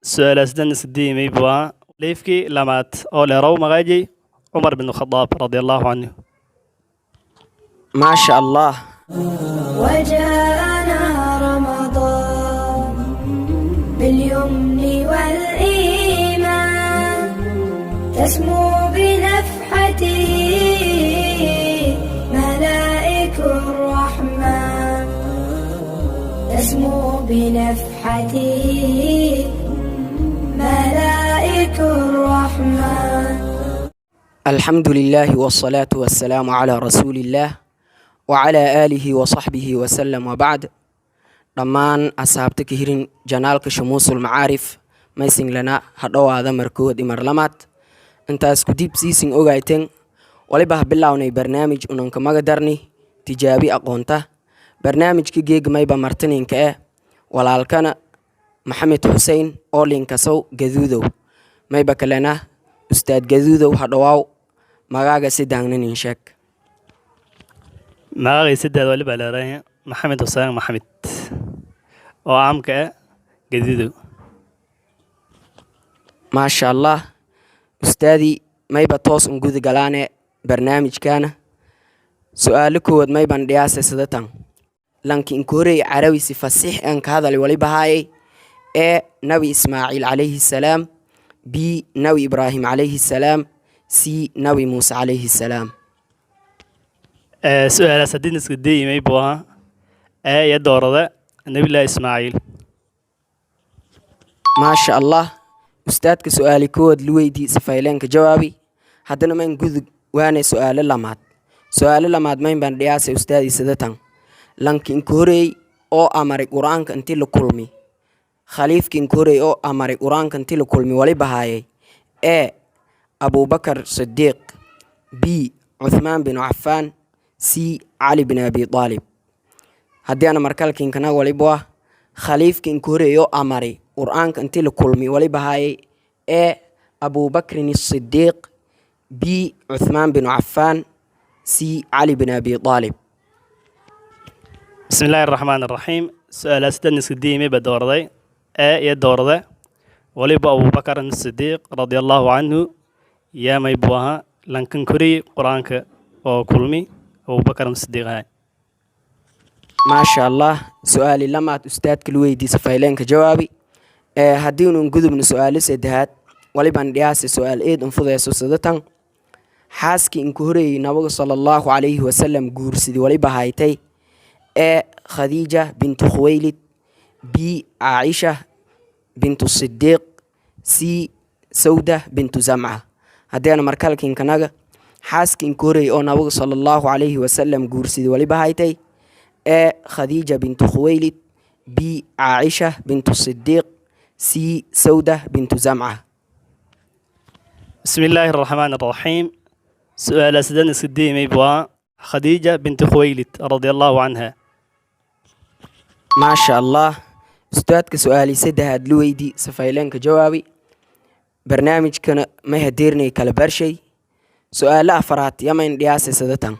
سؤال سدن سدي ميبوا ليفكي لمات أو لرو مغاجي عمر بن الخطاب رضي الله عنه. ما شاء الله. وجاءنا رمضان باليمن والإيمان تسمو بنفحته ملائك الرحمن تسمو بنفحته ملائك الرحمن. الحمد لله والصلاة والسلام على رسول الله وعلى آله وصحبه وسلم وبعد. dhammaan asxaabta ka hirin janaalka shumuusul macaarif maysin lana hadhowaada markood imar lamaad intaas kudib siisin ogayteen waliba ha bilownay barnaamij unanka maga darni tijaabi aqoonta barnaamijka geegmayba martaninka walaalkana maxamed xuseen oo linkasow gaduudow mayba kalena ustaad gaduudow hadhowaaw magaaga sidaangnanin sheeg. magacay sideed waliba leedahay maxamed xuseen maxamed oo caamka gaduudow. maasha allah ustaadii mayba toos unguda galaane barnaamijkaana su-aalo kowaad mayban dhiyaase sidatan lanki inkoorey carabi si fasiix aan ka hadalay waliba haayay ee nabi ismaaciil calayhi salaam b nabi ibraahim calayhi salaam c nabi muuse calayhi salaam. su-aalaas haddii iska dayimay buu ahaa iyo doorada nabillahi ismaaciil. maasha allah ustaadka su-aali kowaad luweydii sifayleenka jawaabi haddana mayn gudub waane su-aalo lamaad maynban dhiyaase ustaadii sidatan lanki inkoorey oo amaray qur-aanka inti la kulmi khaliifki inkoorey oo amaray qur-aanka inti la kulmi waliba haayay ee abubakar sidiiq b cuthmaan bin cafaan c cali bin abi aalib. haddii ana markalkiinkana waliba ah khaliifki inkoorey oo amaray qur-aanka inti la kulmi waliba haayay ee abubakrin sidiiq b cuthmaan bin cafaan c cali bin abi aalib. بسم الله الرحمن الرحيم. سؤال سدن سديمي بدوردي يا دورده وليب أبو بكر الصديق رضي الله عنه يا ما يبوها لكن كري قرآنك أو كلمي أبو بكر الصديق هاي. ما شاء الله سؤالي لما أستاذ كلويدي سفايلين كجوابي هديون نقدم من سؤال سدهات وليبان دياسي سؤال إيد انفضي سوسدتان حاسكي إنكوري نبغ صلى الله عليه وسلم قرسدي وليبا هايتي خديجة بنت خويلد B عائشة بنت الصديق C سودة بنت زمعة. هدينا مركالكين كناغا حاسكين كوري أو نبغ صلى الله عليه وسلم قرسدي وليبا هايتي خديجة بنت خويلد B عائشة بنت الصديق C سودة بنت زمعة. بسم الله الرحمن الرحيم. سؤال سدن سديمي بوا خديجة بنت خويلد رضي الله عنها. ما شاء الله استاذك سؤالي سدهاد لويدي سفايلانك جوابي برنامج كان ما يهديرني كالبرشي سؤال أفراد يمين دياسي سدتان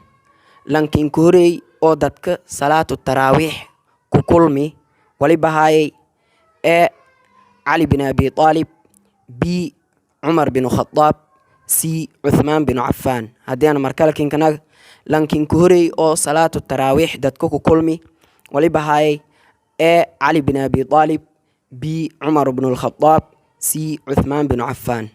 لانكين كوري أو دادك صلاة التراويح كوكولمي ولي بهاي علي بن أبي طالب B عمر بن الخطاب C عثمان بن عفان. هدينا مركالكين كان لانكين كوري أو صلاة التراويح دادك كوكولمي ولي بهاي علي بن أبي طالب B عمر بن الخطاب C عثمان بن عفان.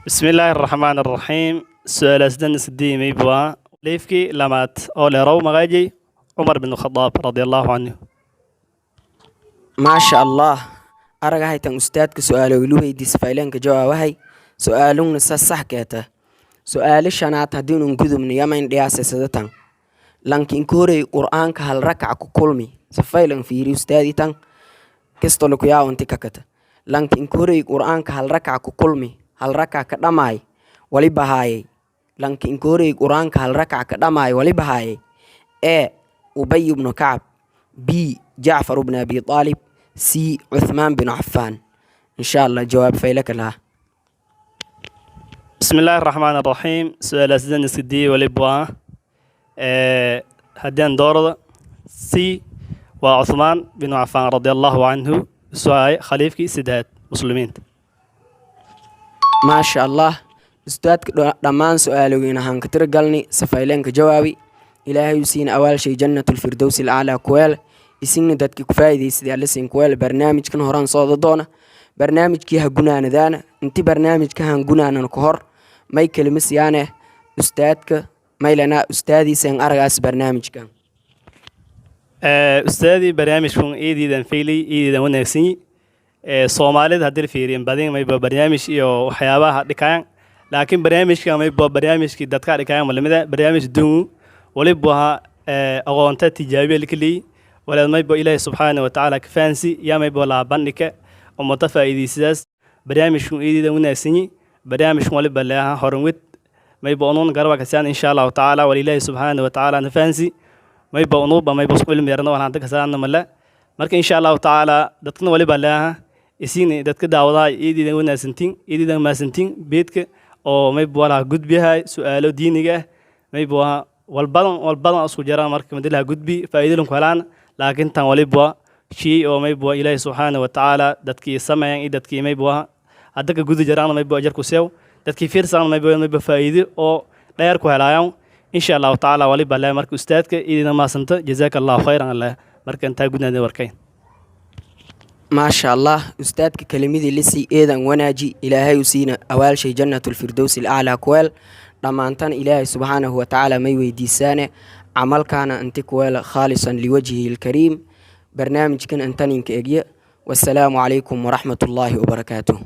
بسم الله الرحمن الرحيم. سؤال سدن سديمي بوا ليفكي لمات أو لرو مغاجي عمر بن الخطاب رضي الله عنه. ما شاء الله أرجع هاي أستاذك سؤال ولوه دي سفايلين كجواب هاي سؤالون نصح كاته سؤال الشنات هدين نجذب من يمين دياسة سدتان لكن كوري قرآن كهل ركع كولمي سفايلن في أستاذي تان كستولك يا أنت ككته لكن كوري قرآن كهل ركع كولمي هل ركع كدماي ولي بهاي لكن كوري قرآن كهل ركع كدماي ولي بهاي أبي بن كعب B جعفر بن أبي طالب C عثمان بن عفان. إن شاء الله جواب فيلك لها. بسم الله الرحمن الرحيم. سؤال سدن سدي ولبوا هدين دورة C وعثمان بن عفان رضي الله عنه su'aay khaliifkii sidaad muslimiinta maasha allah ustaadka dhammaan su-aalooyina haan ka tiragalni safaylenka jawaabi ilaahay u siina awaalshay jannatulfirdowsi alaclaa kuweel isigna dadka ku faa'iidaysaday allasiin kuweel barnaamijkan horaan sooda doona barnaamijkii ha gunaanadaana inti barnaamijka haan gunaanana ka hor may kelima siyaane ustaadka maylana ustaadiiseen aragaas barnaamijkan ustaadii barnaamijkun iidiidan faylay iidiidan wanaagsanyi soomaalida haddii la fiiriyin badin mayba barnaamij iyo waxyaabaha dhikayaan laakiin barnaamijka mayba barnaamijkii dadka dhikayaan malamida barnaamij dungu waliba ahaa aqoonta tijaabiya likaleey walaad mayba ilaahay subxaana watacaala ka fahansi yaa mayba laa bandhika ummata faa'iidaysidaas barnaamijkun iidiidan wanaagsanyi barnaamijkun waliba leaha horanwid mayba unuun garaba kasaan insha allahu tacaala wal ilaahay subxaana watacaala na fahansi mayba unuuba mayba isku ilmi yarna wal hanta kasaana mala marka insha allahu tacaala dadkana waliba leaha isiin dadka daawadaha iidiidan wanaagsantiin iidiidan maasantiin beedka oo mayba walaha gudbiyahay su'aalo diiniga ah mayba walbadan isku jiraan marka madilaha gudbi faa'iidooyin ku helaan laakiin tan waliba shii oo mayba ilaahay subxaana watacaala dadkii sameeyaan iyo dadkii mayba hadda ka gudu jiraan mayba ajar ku seew dadkii fiirsan mayba faa'iido oo dheer ku helayaan insha allahu tacaala waliba le marka ustaadka iidiidan maasanta jazaaka allahu khayran allah marka intaa gudnaada warkayn maasha allah ustaadka kelimadii lisii eedan wanaaji ilaahay u siina awaalshay jannatulfirdowsi alaclaa kuweel dhammaantan ilaahay subxaanahu watacaala may weydiisaane camalkaana inti kuweela khaalisan liwajhihi alkariim barnaamijkan intaninka egya wasalaamu calaykum waraxmat ullaahi wabarakaatuh